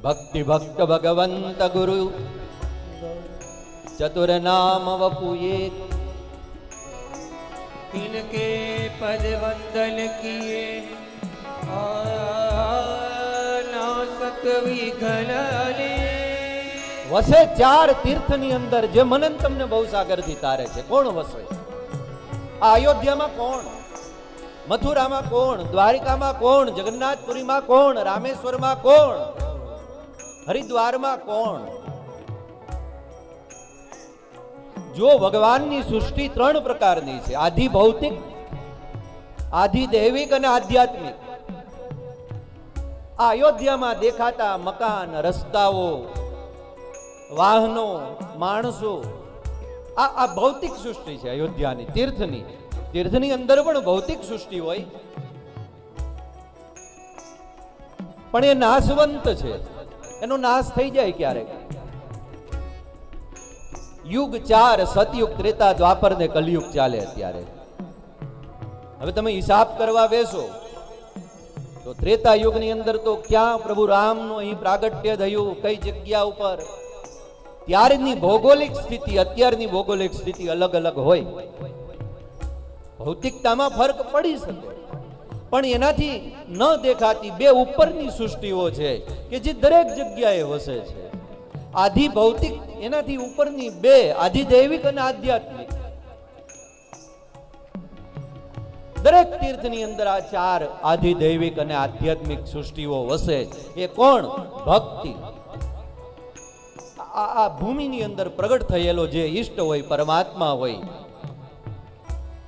ભક્તિ ભક્ત ભગવંત ગુરુ चतुर नाम वपु एक इनके पद वंदन किए नासक विघलने वसे चार तीर्थ नी अंदर जे मनन तमने बहु सागर थी तारे छे कोण वसे आ अयोध्या में कोण मथुरा में कोण द्वारिका में कोण जगन्नाथपुरी में कोण रामेश्वर में कोण हरिद्वार में कोण जो भगवान नी सृष्टि त्रण प्रकारनी छे आदि भौतिक आदि दैविक अने आध्यात्मिक आ अयोध्या में देखाता मकान रस्ताओ वाहनों माणसों आ भौतिक सृष्टि है अयोध्या नी तीर्थनी अंदर पण भौतिक सृष्टि होय पण ए नाशवंत छे एनो नाश थई जाय क्यारे युग 4 सतयुग त्रेता द्वापर ने कलयुग चाले अत्यारे हवे तमे हिसाब करवा बेसो तो त्रेता युग नी अंदर तो क्या प्रभु राम नो अहीं प्रागट्य थयुं कई जग्या उपर त्यारनी भौगोलिक स्थिति अत्यारनी भौगोलिक स्थिति अलग अलग होय भौतिकतामां फर्क पड़ी सके पण एनाथी न देखाती बे उपरनी सृष्टिओ छे के जे दरेक जग्याए वसे छे आदि भौतिक एनाथी उपरनी बे आदि दैविक अने आध्यात्मिक दरेक तीर्थनी अंदर आ चार आदि दैविक अने आध्यात्मिक सृष्टिओ वसे ए कोण भक्ति आ भूमिनी अंदर प्रगट थयेलो जे इष्ट होय परमात्मा होय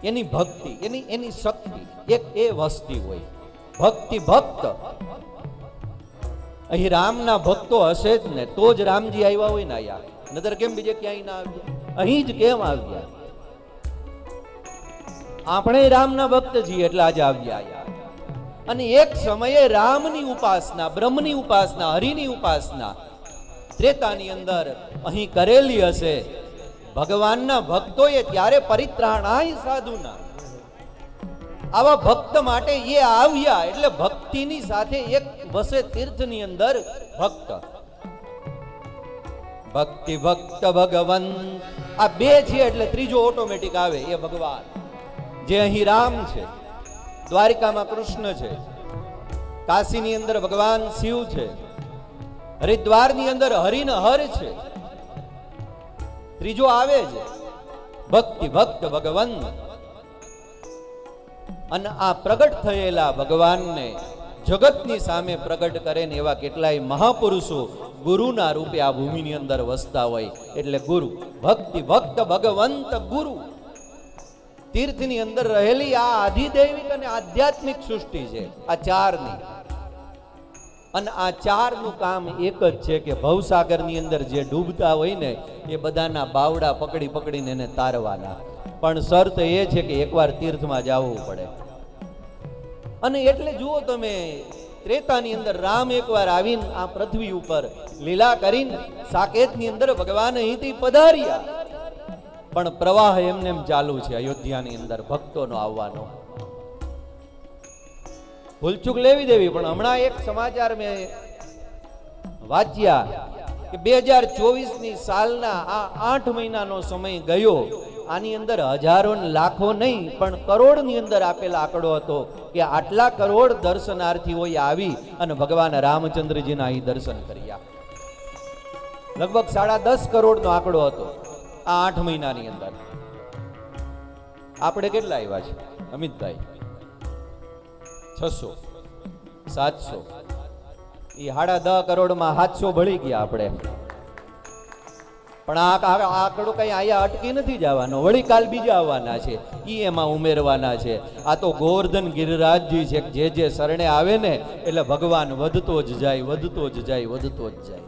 एनी भक्ति एनी शक्ति एक ए वस्ती होय भक्ति भक्त अहीं रामना भक्तो हशे ज ने तो ज रामजी आव्या होय ने आया नजर केम बीजे क्यांय ना आव्या अहीं ज केम आव्या आपणे रामना भक्त छीए એટલે आज आव्या અને એક સમયે રામની ઉપાસના બ્રહ્મની ઉપાસના હરિની ઉપાસના ત્રેતાની અંદર અહીં કરેલી હશે ભગવાનના ભક્તોએ ત્યારે પરિત્રાણાય સાધુના આવા ભક્ત માટે એ આવ્યા એટલે ભક્તિની સાથે એક વસે તીર્થની અંદર ભક્ત ભક્તિ ભક્ત ભગવંત આ બે છે એટલે ત્રીજો ઓટોમેટિક આવે એ ભગવાન જે અહીં રામ છે દ્વારિકામાં કૃષ્ણ છે કાશીની અંદર ભગવાન શિવ છે હરિદ્વારની અંદર હરિન હર છે ત્રીજો આવે છે ભક્તિ ભક્ત ભગવંત અને આ પ્રગટ થયેલા ભગવાનને જગતની સામે પ્રગટ કરે ને એવા કેટલાય મહાપુરુષો ગુરુના રૂપે આ ભૂમિની અંદર વસતા હોય એટલે ગુરુ ભક્તિ ભક્ત ભગવંત ગુરુ तीर्थनी अंदर रहेली आ आधिदैविक अने आध्यात्मिक सृष्टि छे आ चारनी अने आ चारनु काम एक ज छे के भवसागरनी अंदर जे डूबता होय ने ए बधाना बावड़ा पकड़ी पकड़ीने एने तारवाना पण शर्त ए छे के एकवार तीर्थमां जावुं पड़े अने एटले जुओ तमे त्रेतानी अंदर राम एकवार आवीने आ पृथ्वी उपर लीला करीने साकेतनी अंदर भगवान अहींथी पधार्या पण प्रवाह एमने चालू है अयोध्यानी अंदर भक्तोनो आववानो भूलचूक लेवी देवी पण हमणा एक समाचार में वाच्या के 2024 नी सालना आ 8 महीनानो समय गयो आनी अंदर हजारों लाखों नहीं पण करोड़ नी अंदर आपेला आंकड़ो हतो के आटला करोड़ दर्शनार्थीओ आवी अने भगवान रामचंद्रजीना अहीं दर्शन कर्या लगभग 10.5 करोड़ नो आंकड़ो हतो आ 8 महीनानी अंदर आपणे કેટલા આવ્યા છે અમિતભાઈ 600 700 ઈ 10.5 કરોડ માં 700 ભળી ગયા આપણે પણ આ આંકડો કઈ આયા અટકી નથી જવાનો વળી કાલ બીજા આવવાના છે ઈ એમાં ઉમેરવાના છે આ તો ગોવર્ધન ગિરિરાજજી છે જે જે શરણે આવે ને એટલે ભગવાન વધતો જ જાય વધતો જ જાય વધતો જ જાય